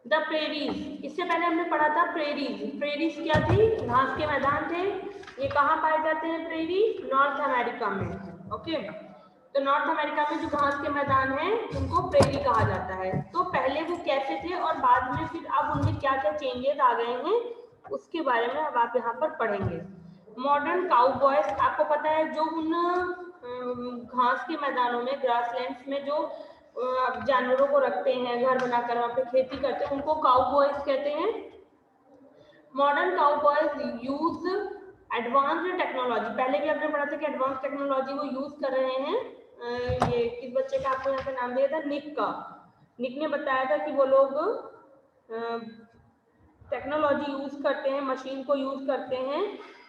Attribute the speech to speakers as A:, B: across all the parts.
A: The prairies, इससे पहले हमने पढ़ा था प्रेरीज। प्रेरीज क्या थी? घास के मैदान थे। ये कहाँ पाए जाते हैं प्रेरी? नॉर्थ अमेरिका में। ओके, तो नॉर्थ अमेरिका में जो घास के मैदान है उनको प्रेरी कहा जाता है। तो पहले वो कैसे थे और बाद में फिर अब उनमें क्या क्या चेंजेस आ गए हैं उसके बारे में अब आप यहाँ पर पढ़ेंगे। मॉडर्न काउबॉयज, आपको पता है जो उन घास के मैदानों में, ग्रासलैंड्स में जो जानवरों को रखते हैं, घर बनाकर वहाँ पे खेती करते हैं, उनको काउबॉयज कहते हैं। Modern cowboys use advanced technology, पहले भी आपने पढ़ा था कि एडवांस टेक्नोलॉजी वो यूज कर रहे हैं। ये किस बच्चे का आपको यहाँ पे नाम दिया था? निक का। निक ने बताया था कि वो लोग टेक्नोलॉजी यूज करते हैं, मशीन को यूज करते हैं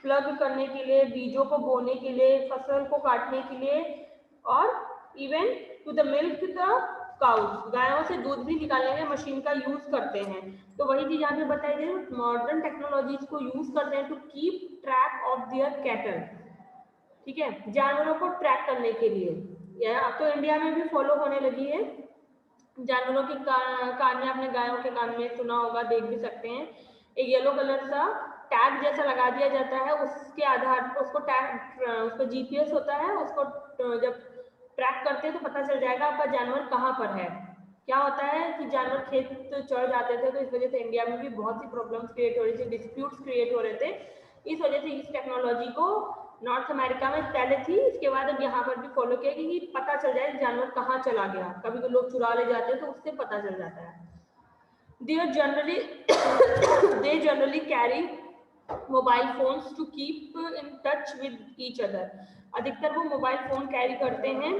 A: प्लग करने के लिए, बीजों को बोने के लिए, फसल को काटने के लिए, और even to the milk the cows, गायों से दूध भी निकालने में मशीन का यूज करते हैं। तो वही चीज यहाँ पे बताई गई, मॉडर्न टेक्नोलॉजीज को यूज करते हैं to keep track of their cattle. ठीक है, जानवरों को ट्रैक करने के लिए। यह अब तो इंडिया में भी फॉलो होने लगी है। जानवरों की कहानी आपने गायों के कान में सुना होगा, देख भी सकते हैं। एक येलो कलर सा टैग जैसा लगा दिया जाता है, उसके आधार पर उसको टैग, उस पर जीपीएस होता है, उसको जब ट्रैक करते हैं तो पता चल जाएगा आपका जानवर कहाँ पर है। क्या होता है कि जानवर खेत चढ़ जाते थे, तो इस वजह से इंडिया में भी बहुत सी प्रॉब्लम्स क्रिएट हो रही थी, डिस्प्यूट्स क्रिएट हो रहे थे। इस वजह से इस टेक्नोलॉजी को नॉर्थ अमेरिका में पहले थी, इसके बाद अब यहाँ पर भी फॉलो किया कि पता चल जाए जानवर कहाँ चला गया। कभी तो लोग चुरा ले जाते हैं तो उससे पता चल जाता है। They generally they generally carry mobile phones to keep in touch with each other. अधिकतर वो मोबाइल फोन कैरी करते हैं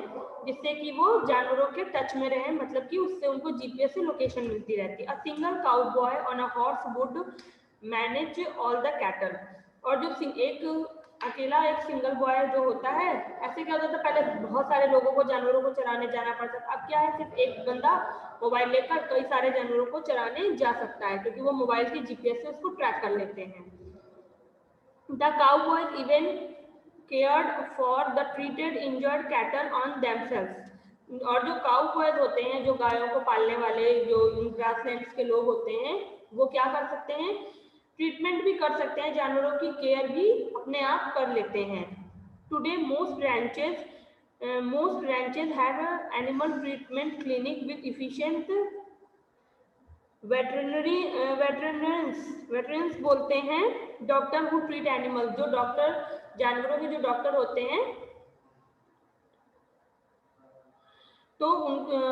A: जिससे कि वो जानवरों के टच में रहें, मतलब कि उससे उनको जीपीएस से लोकेशन मिलती रहती है। A single cowboy on a horse would manage all the cattle. और जो एक अकेला एक सिंगल बॉय जो होता है, ऐसे क्या होता था पहले बहुत सारे लोगों को जानवरों को चराने जाना पड़ता था। अब क्या है, सिर्फ एक बंदा मोबाइल लेकर कई सारे जानवरों को चराने जा सकता है, क्योंकि वो मोबाइल के जीपीएस से उसको ट्रैक कर लेते हैं। The cowboys even cared for the treated injured cattle on themselves. और जो काउबॉयज होते हैं, जो गायों को पालने वाले, जो ग्रासलैंड्स के लोग होते हैं, वो क्या कर सकते हैं? ट्रीटमेंट भी कर सकते हैं, जानवरों की केयर भी अपने आप कर लेते हैं। Today most ranches have an animal treatment clinic with efficient वेटरनरीज बोलते हैं डॉक्टर हु ट्रीट एनिमल। जो डॉक्टर, जानवरों के जो डॉक्टर होते हैं, तो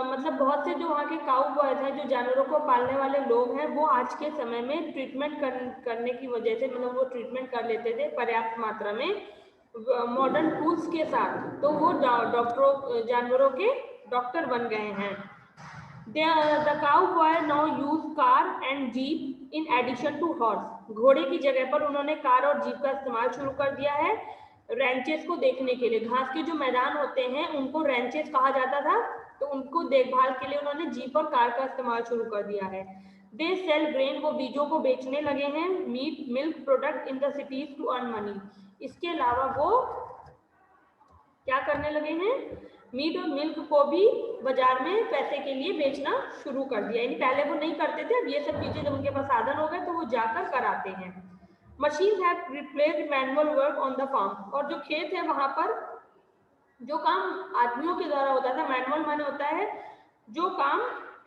A: मतलब बहुत से जो वहाँ के काउ बॉयज हैं, जो जानवरों को पालने वाले लोग हैं, वो आज के समय में ट्रीटमेंट करने की वजह से, मतलब वो ट्रीटमेंट कर लेते थे पर्याप्त मात्रा में मॉडर्न टूल्स के साथ, तो वो डॉक्टरों, जानवरों के डॉक्टर बन गए हैं। The cowboy now use car and jeep in addition to horse. घोड़े की जगह पर उन्होंने कार और जीप का इस्तेमाल शुरू कर दिया है रैंचेस को देखने के लिए। घास के जो मैदान होते हैं उनको रैंचेस कहा जाता था, तो उनको देखभाल के लिए उन्होंने जीप और कार का इस्तेमाल शुरू कर दिया है। दे सेल ग्रेन, वो बीजों को बेचने लगे हैं। Meat milk product in the cities to earn money. इसके अलावा वो क्या करने लगे हैं? मीट और मिल्क को भी बाजार में पैसे के लिए बेचना शुरू कर दिया। यानी पहले वो नहीं करते थे, अब ये सब चीजें जब उनके पास साधन हो गए तो वो जाकर कराते हैं। Machine have replaced manual work on the farm. और जो खेत है वहां पर जो काम आदमियों के द्वारा होता था, मैनुअल माने होता है जो काम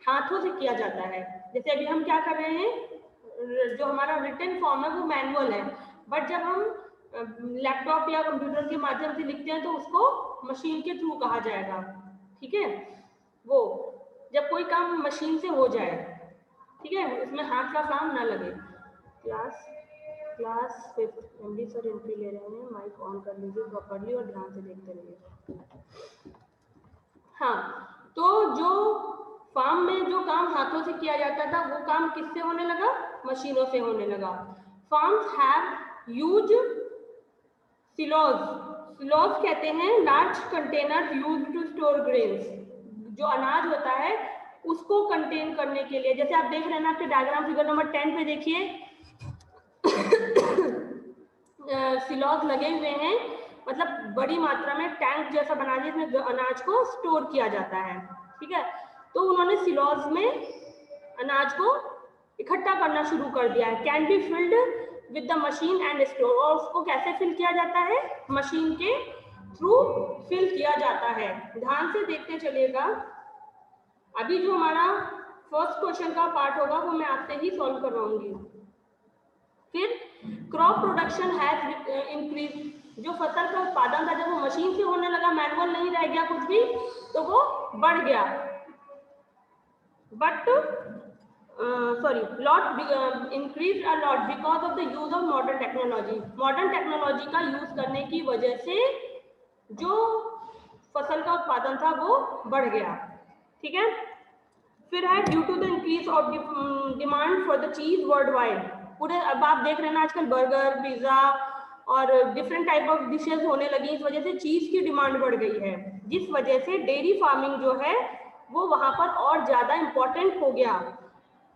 A: हाथों से किया जाता है। जैसे अभी हम क्या कर रहे हैं, जो हमारा रिटन फॉर्म है वो मैनुअल है, बट जब हम लैपटॉप या कंप्यूटर के माध्यम से लिखते हैं तो उसको मशीन के थ्रू कहा जाएगा। ठीक है, वो जब कोई काम मशीन से हो जाए, ठीक है, उसमें हाथ का काम ना लगे। क्लास 5 एमडी सर एंट्री ले रहे हैं, माइक ऑन कर लीजिए प्रॉपर्ली और ध्यान से देखते रहिए। हाँ, तो जो फार्म में जो काम हाथों से किया जाता था वो काम किससे होने लगा? मशीनों से होने लगा। Farms have use silos. Silos कहते हैं large container use to store grains. जो अनाज होता है उसको कंटेन करने के लिए, जैसे आप देख रहे हैं ना आपके डायग्राम फिगर नंबर 10 पे देखिए सिलोज लगे हुए हैं, मतलब बड़ी मात्रा में टैंक जैसा बना दिया जिसमें अनाज को स्टोर किया जाता है। ठीक है, तो उन्होंने सिलोज में अनाज को इकट्ठा करना शुरू कर दिया है। Can be filled with the machine and store, और उसको कैसे फिल किया जाता है, मशीन के थ्रू फिल किया जाता है। ध्यान से देखते चलिएगा। अभी जो हमारा फर्स्ट क्वेश्चन का पार्ट होगा वो मैं आपसे ही सॉल्व करवाऊंगी। फिर क्रॉप प्रोडक्शन हैज इंक्रीज, जो फसल का उत्पादन था जब वो मशीन से होने लगा, मैनुअल नहीं रह गया कुछ भी, तो वो बढ़ गया। But lot increase a lot because of the use of modern technology. Modern technology का यूज करने की वजह से जो फसल का उत्पादन था वो बढ़ गया। ठीक है। फिर है due to the increase of demand for the cheese world wide. पूरे अब आप देख रहे हैं ना आजकल बर्गर, पिज्जा और डिफरेंट टाइप ऑफ डिशेज होने लगी, इस वजह से चीज की डिमांड बढ़ गई है, जिस वजह से डेयरी फार्मिंग जो है वो वहां पर और ज्यादा इंपॉर्टेंट हो गया।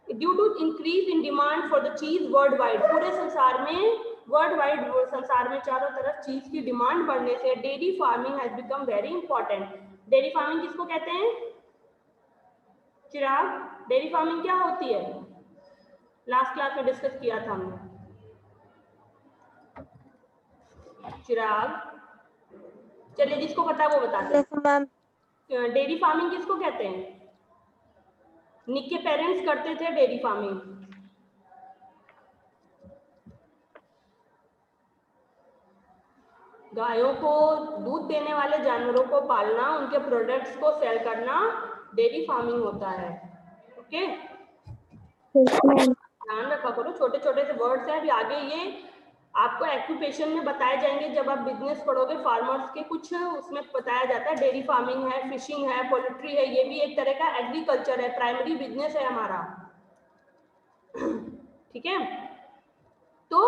A: Due to increase in demand for the cheese world wide, पूरे संसार में, वर्ल्ड वाइड संसार में चारों तरफ चीज की डिमांड बढ़ने से dairy farming has become very important. Dairy farming किसको कहते हैं चिराग? डेयरी फार्मिंग क्या होती है? लास्ट क्लास में डिस्कस किया था हमने। चिराग, चलिए जिसको पता है वो बताते हैं। डेयरी फार्मिंग किसको कहते हैं? निक के पेरेंट्स करते थे डेयरी फार्मिंग। गायों को, दूध देने वाले जानवरों को पालना, उनके प्रोडक्ट्स को सेल करना डेयरी फार्मिंग होता है। ओके, ध्यान रखा करो, छोटे छोटे से वर्ड्स हैं, अभी आगे ये आपको एक्यूपेशन में बताए जाएंगे जब आप बिजनेस पढ़ोगे फार्मर्स के, कुछ उसमें बताया जाता है। डेयरी फार्मिंग है, फिशिंग है, पोल्ट्री है, ये भी एक तरह का एग्रीकल्चर है, प्राइमरी बिजनेस है हमारा। ठीक है। तो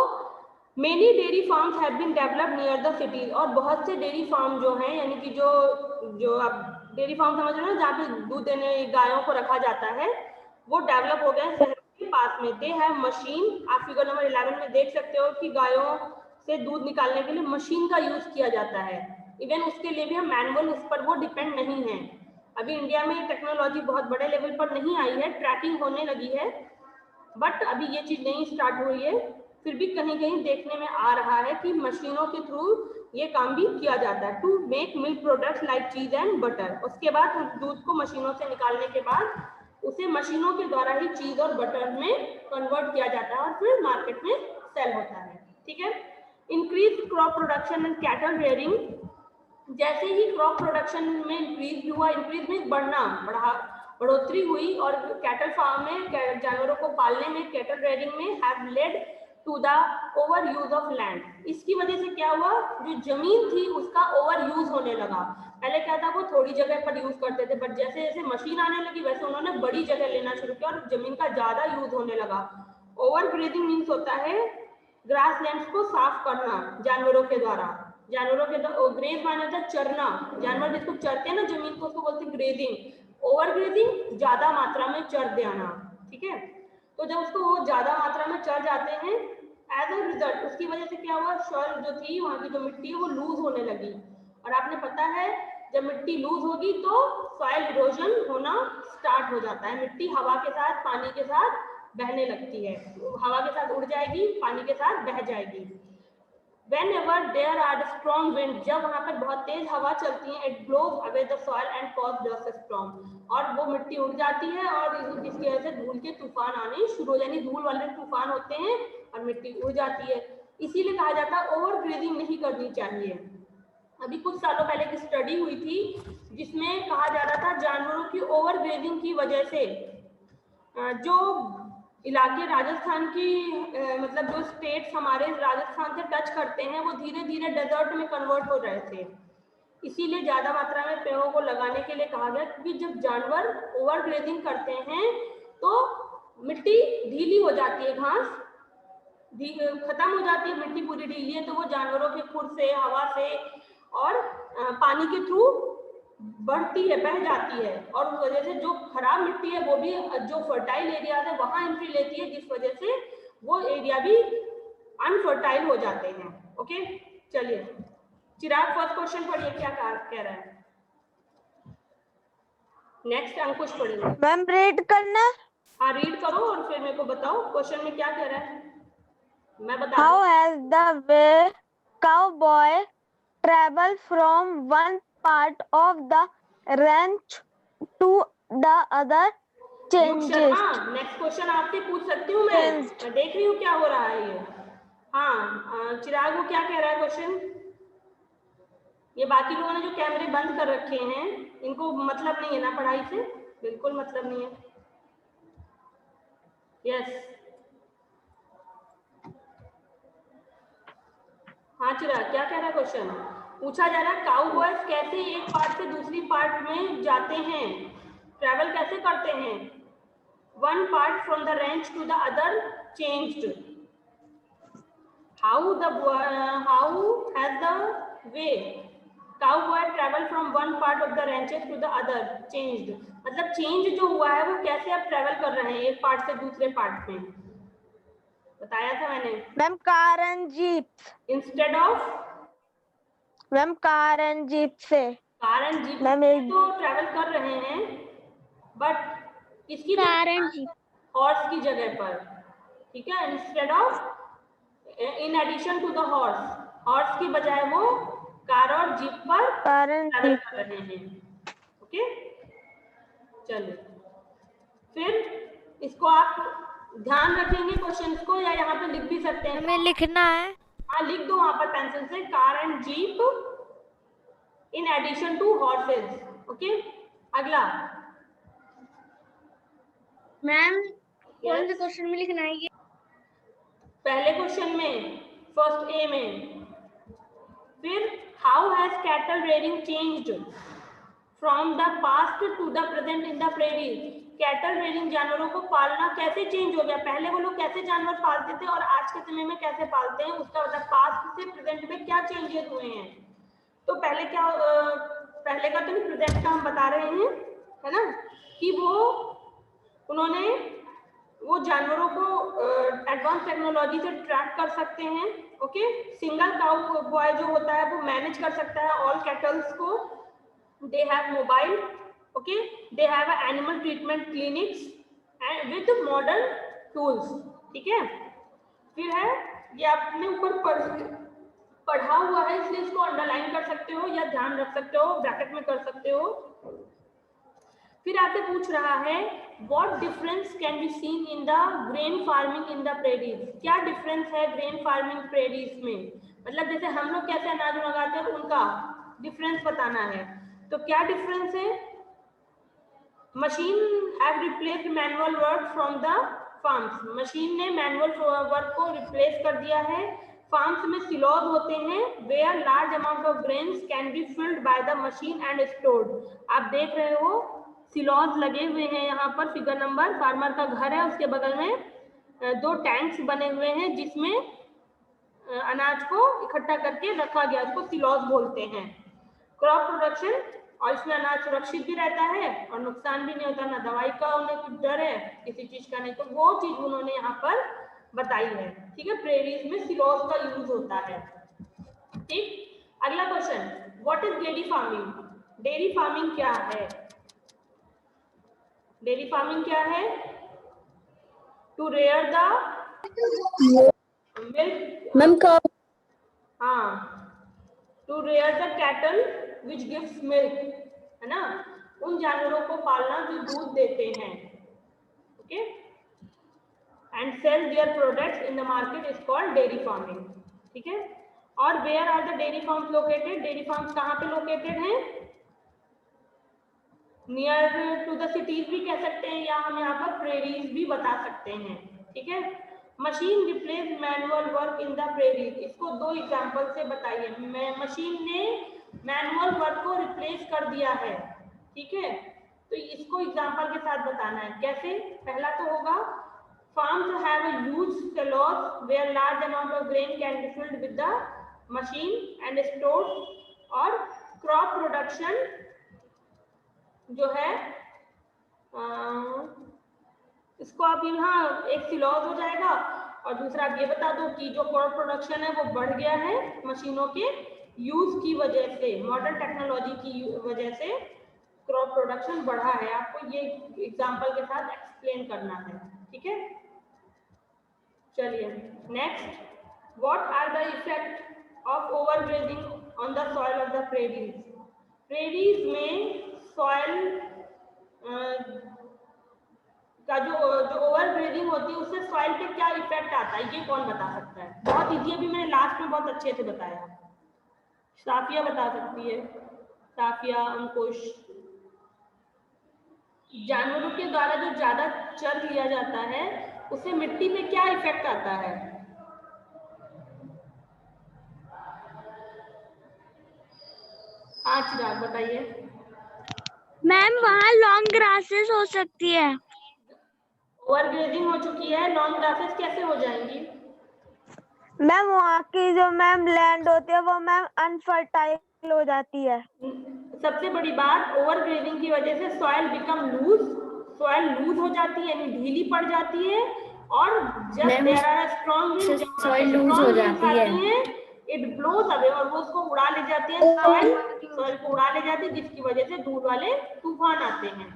A: many dairy farms have been developed near the cities, और बहुत से डेयरी फार्म जो हैं, यानी कि जो आप डेयरी फार्म समझ रहे हो जहाँ पे दूध देने गायों को रखा जाता है, वो डेवलप हो गए शहर के पास में। दे हैव मशीन, आप फिगर नंबर 11 में देख सकते हो कि गायों से दूध निकालने के लिए मशीन का यूज किया जाता है। इवन उसके लिए भी हम मैनुअल, उस पर वो डिपेंड नहीं है। अभी इंडिया में टेक्नोलॉजी बहुत बड़े लेवल पर नहीं आई है, ट्रैकिंग होने लगी है, बट अभी ये चीज नहीं स्टार्ट हुई है। फिर भी कहीं कहीं देखने में आ रहा है कि मशीनों के थ्रू ये काम भी किया जाता है, to make milk products like cheese and butter. उसके बाद उस दूध को मशीनों से निकालने के बाद उसे मशीनों के द्वारा ही चीज और बटर में कन्वर्ट किया जाता है और फिर मार्केट में सेल होता है। ठीक है। Increase crop production and cattle rearing, जैसे ही क्रॉप प्रोडक्शन में इंक्रीज हुआ, इंक्रीज में बढ़ोतरी हुई, और कैटल फार्म में जानवरों को पालने में, कैटल रेयरिंग में have led to the overuse of land. इसकी वजह से क्या हुआ, जो जमीन थी उसका ओवर यूज होने लगा। पहले क्या था, वो थोड़ी जगह पर यूज करते थे, बट जैसे जैसे मशीन आने लगी वैसे उन्होंने बड़ी जगह लेना शुरू किया और जमीन का ज्यादा यूज होने लगा। ओवर ग्रेजिंग मीन्स होता है ग्रास लैंड्स को साफ करना जानवरों के द्वारा। जानवरों के ग्रेज माने होता है चरना, जानवर जिसको चरते हैं ना जमीन को, उसको बोलते हैं ग्रेजिंग। ओवर ग्रेजिंग ज्यादा मात्रा में चर देना। ठीक है। तो जब उसको वो ज्यादा मात्रा में चढ़ जाते हैं, एज अ रिजल्ट उसकी वजह से क्या हुआ, सॉइल जो थी, वहां की जो मिट्टी है वो लूज होने लगी। और आपने पता है जब मिट्टी लूज होगी तो सॉइल इरोजन होना स्टार्ट हो जाता है, मिट्टी हवा के साथ, पानी के साथ बहने लगती है, हवा के साथ उड़ जाएगी, पानी के साथ बह जाएगी। Whenever there are strong wind, जब वहाँ पर बहुत तेज हवा चलती है, it blows away the soil and cause dust storm, और वो मिट्टी उड़ जाती है और इसकी वजह से धूल के तूफान आने शुरू, यानी धूल वाले तूफान होते हैं और मिट्टी उड़ जाती है। इसीलिए कहा जाता है ओवर ग्रेजिंग नहीं करनी चाहिए। अभी कुछ सालों पहले एक स्टडी हुई थी जिसमें कहा जा रहा था जानवरों की ओवर ग्रेजिंग की वजह से जो इलाके राजस्थान की मतलब जो स्टेट्स हमारे राजस्थान से टच करते हैं वो धीरे धीरे डेजर्ट में कन्वर्ट हो रहे थे। इसीलिए ज्यादा मात्रा में पेड़ों को लगाने के लिए कहा गया, क्योंकि जब जानवर ओवर ग्रेजिंग करते हैं तो मिट्टी ढीली हो जाती है, घास खत्म हो जाती है, मिट्टी पूरी ढीली है, तो वो जानवरों के खुर से, हवा से और पानी के थ्रू बढ़ती है, बह जाती है, और उस वजह से जो खराब मिट्टी है वो भी जो फर्टाइल एरिया है वहां एंट्री लेती है, जिस वजह से वो एरिया भी अनफर्टाइल हो जाते हैं। ओके, चलिए चिराग फर्स्ट क्वेश्चन पढ़िए, क्या कह रहा है। नेक्स्ट अंकुश पढ़ेंगे।
B: मैम रीड करना।
A: हाँ रीड करो और फिर मैं मेरे को बताओ क्वेश्चन में क्या कह रहा है, मैं बता
B: How has the way cowboy travel from one part of the ranch to the other
A: युग शर्मा,
B: changed?
A: नेक्स्ट क्वेश्चन आपसे पूछ सकती हूँ मैं देख रही हूँ क्या हो रहा है ये। हाँ चिराग, वो क्या कह रहा है क्वेश्चन? ये बाकी लोगों ने जो कैमरे बंद कर रखे हैं इनको मतलब नहीं है ना पढ़ाई से, बिल्कुल मतलब नहीं है। यस हाँ चिराग, क्या कह रहा है क्वेश्चन? पूछा जा रहा है काउ बॉयज कैसे एक पार्ट से दूसरी पार्ट में जाते हैं, ट्रैवल कैसे करते हैं। One part from the ranch to the other changed, how has the way cowboy travel from one part of the ranches to the other changed, मतलब चेंज जो हुआ है वो कैसे आप ट्रेवल कर रहे हैं एक पार्ट से दूसरे पार्ट में, बताया था मैंने।
B: Ma'am car and jeep
A: instead of,
B: ma'am car and jeep से,
A: कार एंड जीप तो ट्रेवल कर रहे हैं, बट किसकी
B: कार एंड जीप,
A: हॉर्स की जगह पर, ठीक है, instead of, in addition to the horse, horse की बजाय वो कार और जीप पर ट्रैवल कर रहे हैं। ओके चलिए, फिर इसको आप ध्यान रखेंगे क्वेश्चंस को, या यहाँ पे लिख भी सकते हैं,
B: हमें लिखना है।
A: हाँ लिख दो वहां पर पेंसिल से, car and jeep in addition to horses. Okay अगला
B: मैम कौन से क्वेश्चन में लिखना है ये?
A: पहले क्वेश्चन में, फर्स्ट ए में। फिर how has cattle rearing changed from the past to the present in the prairies, cattle rearing जानवरों को पालना कैसे चेंज हो गया, पहले वो लोग कैसे जानवर पालते थे और आज के समय में कैसे पालते हैं, उसका मतलब पास्ट से प्रेजेंट में क्या चेंजेस हुए हैं। तो पहले क्या, पहले का तो प्रेजेंट का हम बता रहे हैं, है ना, कि वो उन्होंने वो जानवरों को एडवांस टेक्नोलॉजी से ट्रैक कर सकते हैं। ओके सिंगल काउ बॉय जो होता है वो मैनेज कर सकता है ऑल कैटल्स को, they have mobile, okay, they have a animal treatment clinics and with modern tools, ठीक है। फिर है, ये आपने ऊपर पढ़ा हुआ है इसलिए इसको अंडरलाइन कर सकते हो या ध्यान रख सकते हो, ब्रैकेट में कर सकते हो। फिर आपसे पूछ रहा है what difference can be seen in the grain farming in the prairies, क्या डिफरेंस है ग्रेन फार्मिंग प्रेरीज में, मतलब जैसे हम लोग कैसे अनाज उगाते हैं उनका डिफरेंस बताना है। तो क्या डिफरेंस है, machine have replaced manual work from the farms, machine ने मैनुअल वर्क को रिप्लेस कर दिया है। फार्म्स में सिलॉज होते हैं where large amount of grains can be filled by the machine and stored, आप देख रहे हो सिलॉज लगे हुए हैं यहाँ पर, फिगर नंबर, फार्मर का घर है उसके बगल में दो टैंक्स बने हुए हैं जिसमें अनाज को इकट्ठा करके रखा गया, उसको सिलॉज बोलते हैं। क्रॉप प्रोडक्शन, और इसमें अनाज सुरक्षित भी रहता है और नुकसान भी नहीं होता, ना दवाई का उन्हें कुछ डर है किसी चीज का नहीं, तो वो चीज उन्होंने यहाँ पर बताई है, ठीक है। प्रेरीज में सिलॉज का यूज होता है, ठीक। अगला question, what is dairy farming, dairy farming क्या है, डेयरी फार्मिंग क्या है, to rear the milk,
B: ma'am का
A: हाँ, to rear the cattle which gives milk, है ना, उन जानवरों को पालना जो दूध देते हैं, okay, and sell their products in the market is called dairy farming, ठीक है। और where are the dairy farms located, dairy farms कहाँ पे लोकेटेड हैं, नियर टू द सिटीज भी कह सकते हैं, या हम यहाँ पर प्रेरीज भी बता सकते हैं, ठीक है। Machine replace manual work in the prairies, इसको दो एग्जांपल से बताइए, मशीन ने मैनुअल वर्क को रिप्लेस कर दिया है, ठीक है, तो इसको एग्जांपल के साथ बताना है, कैसे, पहला तो होगा farms have a huge silos where large amount of grain can be filled with the machine and stored, और क्रॉप प्रोडक्शन जो है इसको आप यहाँ एक सिलॉज हो जाएगा, और दूसरा आप ये बता दो कि जो क्रॉप प्रोडक्शन है वो बढ़ गया है मशीनों के यूज की वजह से, मॉडर्न टेक्नोलॉजी की वजह से क्रॉप प्रोडक्शन बढ़ा है, आपको ये एग्जांपल के साथ एक्सप्लेन करना है, ठीक है। चलिए next, what are the effect of overgrazing on the soil of the prairies? Prairies में सॉइल का जो ओवरग्रेजिंग होती है उससे सॉइल पे क्या इफेक्ट आता है, ये कौन बता सकता है? बहुत इजी, अभी मैंने लास्ट में बहुत अच्छे से बताया। साफिया बता सकती है, साफिया, अंकुश। जानवरों के द्वारा जो ज्यादा चर लिया जाता है उससे मिट्टी पे क्या इफेक्ट आता है? हाँ चिराग बताइए।
B: मैम वहाँ लॉन्ग ग्रासेस हो सकती है।
A: ओवरग्रेजिंग हो चुकी है, लॉन्ग ग्रासेस कैसे हो जाएंगी?
B: मैम वहाँ की जो मैम लैंड होती है वो मैम अनफर्टाइल हो जाती है।
A: सबसे बड़ी बात, ओवरग्रेजिंग की वजह से soil become loose, soil loose हो जाती है यानी ढीली पड़ जाती है, और जब there are strong wind,
C: soil loose हो जाती है,
A: इट ब्लोज अवे, और वो उसको उड़ा ले जाती है, सॉइल को उड़ा ले जाती है, जिसकी वजह से धूल वाले तूफान आते हैं।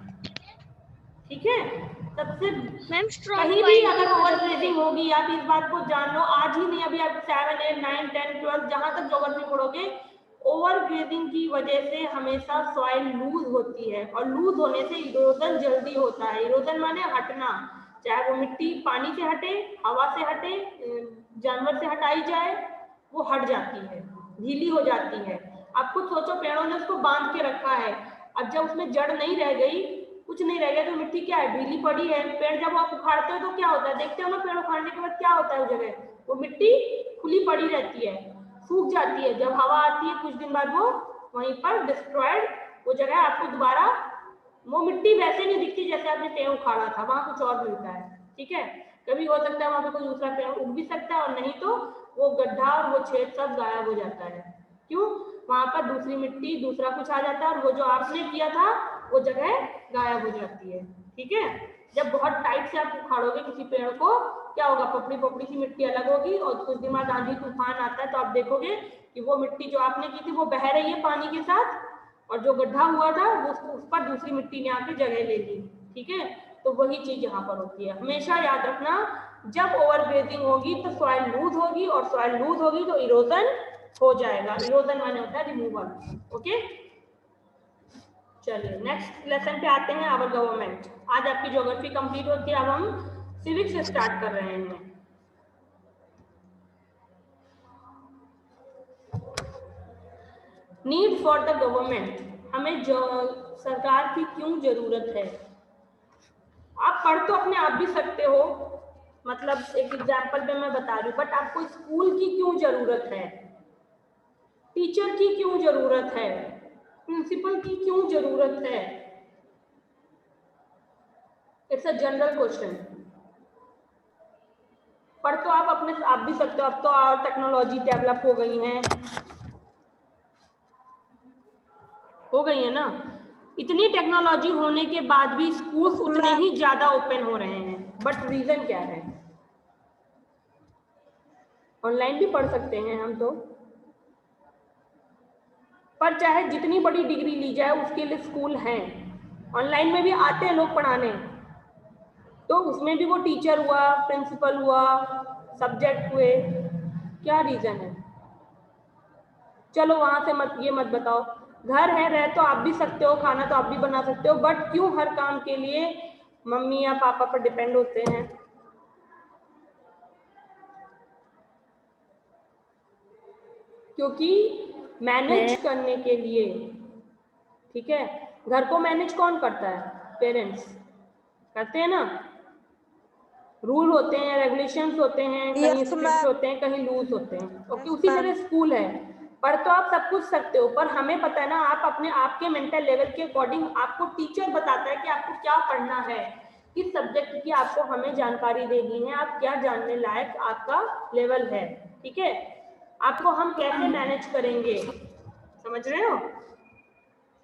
A: ठीक है, सबसे
B: मैम
A: कहीं भी अगर ओवरग्रेजिंग होगी, आप इस बात को जान लो, आज ही नहीं, अभी आप 7, 8, 9, 10, 12 जहां तक ज्योग्राफी पढ़ोगे, ओवरग्रेजिंग की वजह से हमेशा सॉइल लूज होती है, और लूज होने से इरोजन जल्दी होता है। इरोजन माने हटना, चाहे वो मिट्टी पानी से हटे, हवा से हटे, जानवर से हटाई जाए, वो हट जाती है, ढीली हो जाती है। आप खुद सोचो, पेड़ों ने उसको बांध के रखा है, अब जब उसमें जड़ नहीं रह गई, कुछ नहीं रह गया, तो मिट्टी क्या है, ढीली पड़ी है। पेड़ जब आप उखाड़ते हो तो क्या होता है, देखते हो ना, पेड़ उखाड़ने के बाद क्या होता है, उस जगह वो मिट्टी खुली पड़ी रहती है, सूख जाती है, जब हवा आती है कुछ दिन बाद वो वहीं पर डिस्ट्रॉयड हो जगह, आपको दोबारा वो मिट्टी वैसे नहीं दिखती जैसे आपने पेड़ उखाड़ा था, वहां कुछ और मिलता है। ठीक है, कभी हो सकता है वहां पे कोई दूसरा पेड़ उग भी सकता है, और नहीं तो वो गड्ढा और वो छेद सब गायब हो जाता है। क्यों? वहां पर दूसरी मिट्टी, दूसरा कुछ आ जाता है, और वो जो आपने किया था वो जगह गायब हो जाती है। ठीक है, जब बहुत टाइट से आप उखाड़ोगे किसी पेड़ को, क्या होगा, पपड़ी पपड़ी सी मिट्टी अलग होगी, और कुछ दिन बाद आंधी तूफान आता है तो आप देखोगे कि वो मिट्टी जो आपने की थी वो बह रही है पानी के साथ, और जो गड्ढा हुआ था वो उस पर दूसरी मिट्टी ने आके जगह ले ली। ठीक है, तो वही चीज यहाँ पर होती है। हमेशा याद रखना, जब ओवरग्रेजिंग होगी तो सॉइल लूज होगी, और सॉइल लूज होगी तो इरोजन हो जाएगा। इरोजन माने होता है रिमूवल। ओके, चलिए नेक्स्ट लेसन पे आते हैं, आवर गवर्नमेंट। आज आपकी ज्योग्राफी कंप्लीट होती है, अब हम सिविक्स स्टार्ट कर रहे हैं। नीड फॉर द गवर्नमेंट, हमें सरकार की क्यों जरूरत है? आप पढ़ तो अपने आप भी सकते हो, मतलब एक एग्जाम्पल पे मैं बता रही हूँ, बट आपको स्कूल की क्यों जरूरत है, टीचर की क्यों जरूरत है, प्रिंसिपल की क्यों जरूरत है? It's a general question. पढ़ तो आप अपने आप भी सकते हो, अब तो और टेक्नोलॉजी डेवलप हो गई है ना, इतनी टेक्नोलॉजी होने के बाद भी स्कूल उतने ही ज्यादा ओपन हो रहे हैं, बट रीजन क्या है? ऑनलाइन भी पढ़ सकते हैं हम तो, पर चाहे जितनी बड़ी डिग्री ली जाए उसके लिए स्कूल हैं। ऑनलाइन में भी आते हैं लोग पढ़ाने, तो उसमें भी वो टीचर हुआ, प्रिंसिपल हुआ, सब्जेक्ट हुए, क्या रीजन है? चलो वहां से मत, ये मत बताओ, घर है, रह तो आप भी सकते हो, खाना तो आप भी बना सकते हो, बट क्यों हर काम के लिए मम्मी या पापा पर डिपेंड होते हैं? क्योंकि मैनेज करने के लिए, ठीक है, घर को मैनेज कौन करता है? पेरेंट्स करते हैं ना, रूल होते हैं, रेगुलेशंस होते हैं, कहीं स्ट्रिक्ट होते हैं, कहीं लूज होते हैं। ओके, उसी तरह स्कूल है, पढ़ तो आप सब कुछ सकते हो, पर हमें पता है ना, आप अपने आपके मेंटल लेवल के अकॉर्डिंग, आपको टीचर बताता है कि आपको क्या पढ़ना है, किस सब्जेक्ट की आपको हमें जानकारी देनी है, आप क्या जानने लायक आपका लेवल है। ठीक है, आपको हम कैसे मैनेज करेंगे, समझ रहे हो?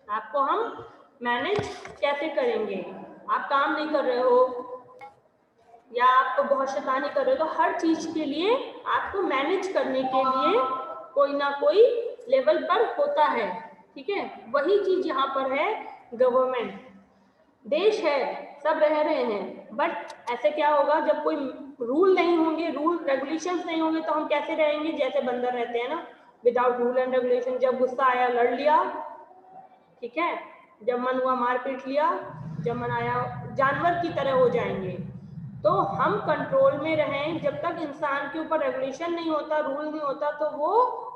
A: आपको हम मैनेज कैसे करेंगे? आप काम नहीं कर रहे हो या आप तो बहुत शैतानी कर रहे हो, तो हर चीज के लिए आपको मैनेज करने के लिए कोई ना कोई लेवल पर होता है। ठीक है, वही चीज यहाँ पर है गवर्नमेंट। देश है, सब रह रहे हैं, बट ऐसे क्या होगा, जब कोई रूल नहीं होंगे, रूल रेगुलेशंस नहीं होंगे, तो हम कैसे रहेंगे, जैसे बंदर रहते हैं ना, विदाउट रूल एंड रेगुलेशन। जब गुस्सा आया लड़ लिया, ठीक है, जब मन हुआ मार पीट लिया, जब मन आया जानवर की तरह हो जाएंगे। तो हम कंट्रोल में रहें, जब तक इंसान के ऊपर रेगुलेशन नहीं होता, रूल नहीं होता, तो वो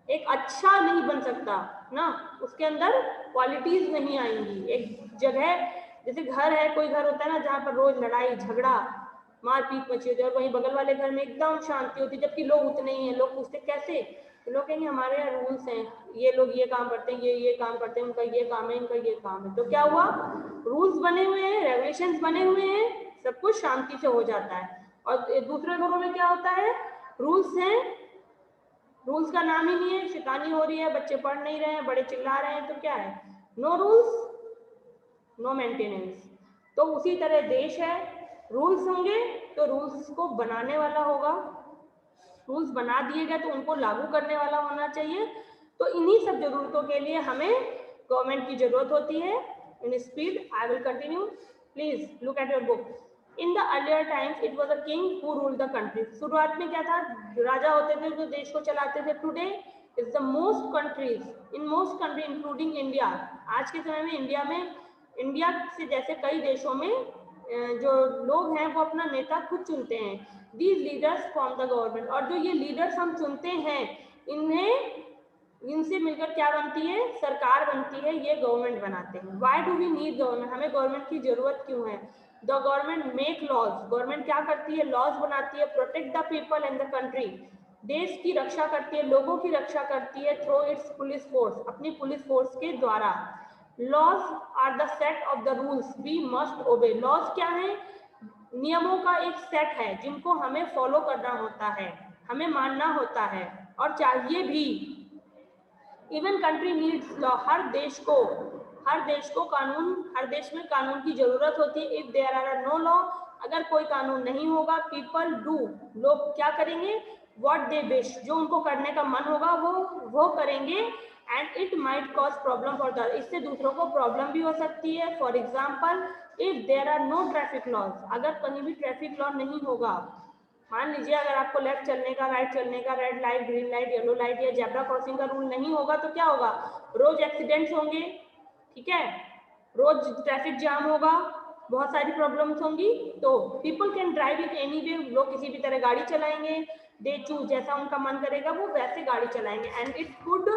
A: एक अच्छा नहीं बन सकता ना, उसके अंदर क्वालिटीज नहीं आएंगी। एक जगह जैसे घर है, कोई घर होता है ना जहाँ पर रोज लड़ाई झगड़ा मारपीट मची होती है, और वहीं बगल वाले घर में एकदम शांति होती है, जबकि लोग उतने ही हैं। लोग पूछते कैसे, तो लोग कहेंगे हमारे यहाँ रूल्स हैं, ये लोग ये काम करते हैं, ये काम करते हैं, उनका ये काम है, इनका ये काम है। तो क्या हुआ, रूल्स बने हुए हैं, रेगुलेशंस बने हुए हैं, सब कुछ शांति से हो जाता है। और दूसरे घरों में क्या होता है, रूल्स हैं, रूल्स का नाम ही नहीं है, शैतानी हो रही है, बच्चे पढ़ नहीं रहे हैं, बड़े चिल्ला रहे हैं, तो क्या है, नो रूल्स नो मेंटेनेंस। तो उसी तरह देश है, रूल्स होंगे तो रूल्स को बनाने वाला होगा, रूल्स बना दिए गए तो उनको लागू करने वाला होना चाहिए। तो इन्हीं सब जरूरतों के लिए हमें गवर्नमेंट की जरूरत होती है। In speed I will continue, please look at your book. In the earlier times it was a king who ruled the country. शुरुआत में क्या था, राजा होते थे जो देश को चलाते थे। Today is the most countries, in most country including India, आज के समय में इंडिया में, इंडिया से जैसे कई देशों में जो लोग हैं वो अपना नेता खुद चुनते हैं। These leaders form the government, और जो ये लीडर्स हम चुनते हैं, इनसे मिलकर क्या बनती है, सरकार बनती है, ये गवर्नमेंट बनाते हैं। Why do we need government, हमें गवर्नमेंट की जरूरत क्यों है? The government make laws, government क्या करती है, लॉज बनाती है। Protect the people and the country, देश की रक्षा करती है, लोगों की रक्षा करती है। Through its पुलिस फोर्स, अपनी पुलिस फोर्स के द्वारा। Laws are the set of the rules we must obey, laws क्या है, नियमों का एक सेट है जिनको हमें फॉलो करना होता है, हमें मानना होता है और चाहिए भी। इवन कंट्री नीड्स लॉ, हर देश को कानून, हर देश में कानून की जरूरत होती है। If there are no law, अगर कोई कानून नहीं होगा, पीपल डू, लोग क्या करेंगे, व्हाट दे विश, जो उनको करने का मन होगा वो करेंगे। And it might cause problem for the, इससे दूसरों को प्रॉब्लम भी हो सकती है। For example, if there are no traffic laws, अगर कहीं भी ट्रैफिक लॉ नहीं होगा, मान लीजिए अगर आपको लेफ्ट चलने का, राइट चलने का, red light, green light, yellow light या जेब्रा क्रॉसिंग का रूल नहीं होगा, तो क्या होगा, रोज एक्सीडेंट्स होंगे, ठीक है, रोज ट्रैफिक जाम होगा, बहुत सारी प्रॉब्लम्स होंगी। तो people can drive it any way, लोग किसी भी तरह गाड़ी चलाएंगे, दे चूज, जैसा उनका मन करेगा वो वैसे गाड़ी चलाएंगे। And it could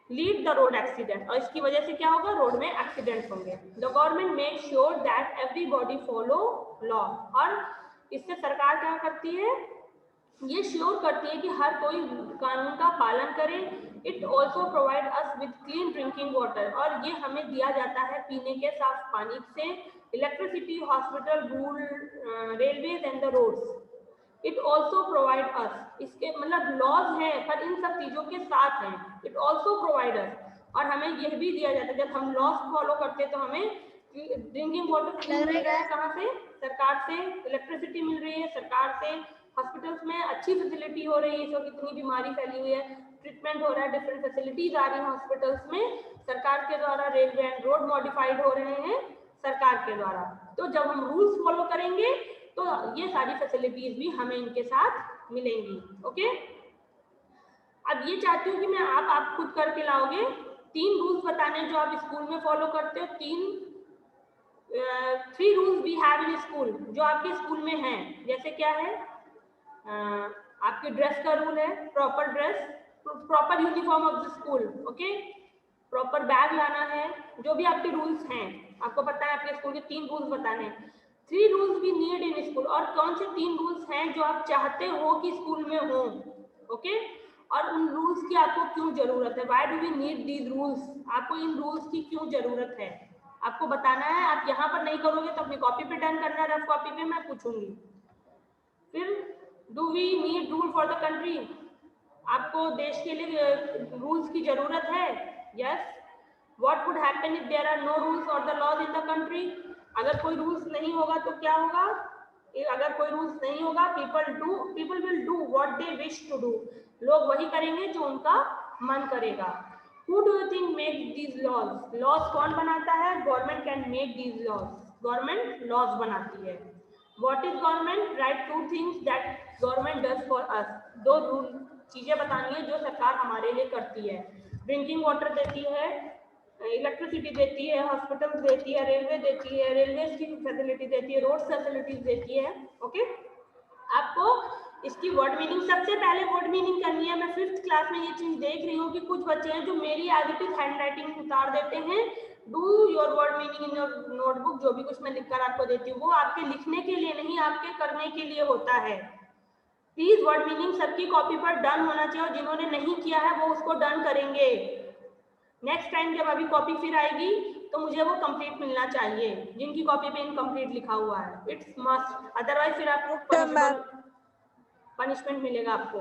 A: lead the road accident, और इसकी वजह से क्या होगा, रोड में एक्सीडेंट्स होंगे। The government make sure that everybody follow law, और इससे सरकार क्या करती है, ये श्योर करती है कि हर कोई कानून का पालन करे। It also provide us with clean drinking water, और ये हमें दिया जाता है पीने के साफ पानी से। Electricity, hospital, rule, railways and the roads. It also provide us, इसके मतलब लॉज हैं पर इन सब चीजों के साथ हैं। इट ऑल्सो प्रोवाइड अस, और हमें यह भी दिया जाता है, जब हम लॉज फॉलो करते हैं तो हमें ड्रिंकिंग वाटर मिल रहा है, कहाँ से, सरकार से। इलेक्ट्रिसिटी मिल रही है सरकार से। हॉस्पिटल्स में अच्छी फैसिलिटी हो रही है, इस वक्त इतनी बीमारी फैली हुई है, ट्रीटमेंट हो रहा है, डिफरेंट फैसिलिटीज आ रही है हॉस्पिटल्स में सरकार के द्वारा। रेलवे एंड रोड मॉडिफाइड हो रहे हैं सरकार के द्वारा। तो जब हम रूल्स फॉलो करेंगे तो ये सारी फैसिलिटीज भी हमें इनके साथ मिलेंगी। ओके, अब ये चाहती हूँ कि मैं आप खुद करके लाओगे। 3 रूल्स बताने जो आप स्कूल में फॉलो करते हो, 3 rules we have in school, जो आपके स्कूल में हैं। जैसे क्या है, आपके ड्रेस का रूल है, proper dress, proper uniform of the school, okay, proper bag लाना है, जो भी आपके रूल्स हैं, आपको पता है आपके स्कूल के 3 रूल्स बताने हैं। 3 rules we need in school, और कौन से 3 रूल्स हैं जो आप चाहते हो कि स्कूल में हो, ओके, और उन रूल्स की आपको क्यों जरूरत है। Why do we need these rules, आपको इन रूल्स की क्यों जरूरत है, आपको बताना है। आप यहाँ पर नहीं करोगे तो अपनी कॉपी पे डन करना है, रफ कॉपी पे मैं पूछूंगी। फिर do we need rule for the country, आपको देश के लिए रूल्स की जरूरत है। Yes, what would happen if there are no rules और the laws in the country, अगर कोई रूल्स नहीं होगा तो क्या होगा, अगर कोई रूल्स नहीं होगा, people will do what they wish to do, लोग वही करेंगे जो उनका मन करेगा। Who do you think makes these laws? Laws कौन बनाता है? Government can make these laws. Government laws बनाती है। What is government? Right to things that government does for us. दो रूल चीजें बतानी है जो सरकार हमारे लिए करती है। ड्रिंकिंग वाटर देती है, इलेक्ट्रिसिटी देती है, हॉस्पिटल देती है, रेलवे देती है, रेलवे की फैसिलिटी देती है, रोड फैसिलिटीज देती है। ओके, आपको इसकी वर्ड मीनिंग सबसे पहले वर्ड मीनिंग करनी है। मैं 5th क्लास में ये चीज देख रही हूँ कि कुछ बच्चे हैं जो मेरी as it is handwriting उतार देते हैं। Do your word meaning in your notebook. जो भी कुछ मैं लिखकर आपको देती हूँ वो आपके लिखने के लिए नहीं, आपके करने के लिए होता है। प्लीज वर्ड मीनिंग सबकी कॉपी पर डन होना चाहिए, और जिन्होंने नहीं किया है वो उसको डन करेंगे। नेक्स्ट टाइम जब अभी कॉपी फिर आएगी तो मुझे वो कंप्लीट मिलना चाहिए, जिनकी कॉपी पे इनकम्प्लीट लिखा हुआ है। इट्स मस्ट, अदरवाइज फिर आपको पनिशमेंट मिलेगा आपको।